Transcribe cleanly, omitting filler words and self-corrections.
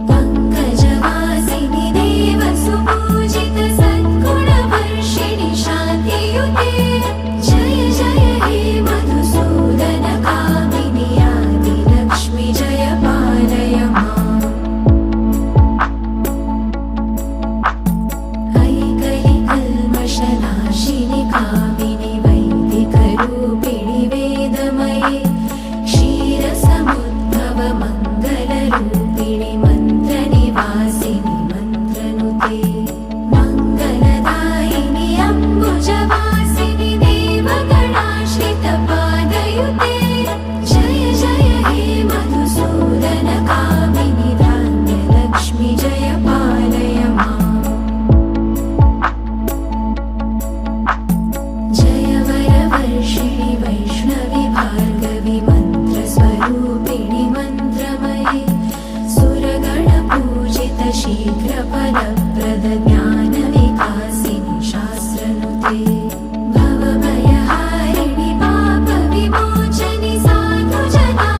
पङ्कजवासिनि देवसुपूजित सद्गुणवर्षिणि शान्तियुते जय जय हे मधुसूदन कामिनि आदिलक्ष्मि जय पालय माम् ऐकलिकल्मषनाशिनि कामिनि वैदिकरूपिणि वेदमये क्षीरसमुद्भव मङ्गलरूपिणि मन्त्रनिवासिनि मन्त्रनुते मङ्गलदायिनि अम्बुजवासिनि देवगणाश्रितपादयुते जय जय हे मधुसूदन कामिनि धान्यलक्ष्मि जय पालय माम् जय वरवर्षिणि वैष्णवि भार्गवि मन्त्रस्वरूपिणि मन्त्रमये सुरगणपूजित शीघ्रफलप्रद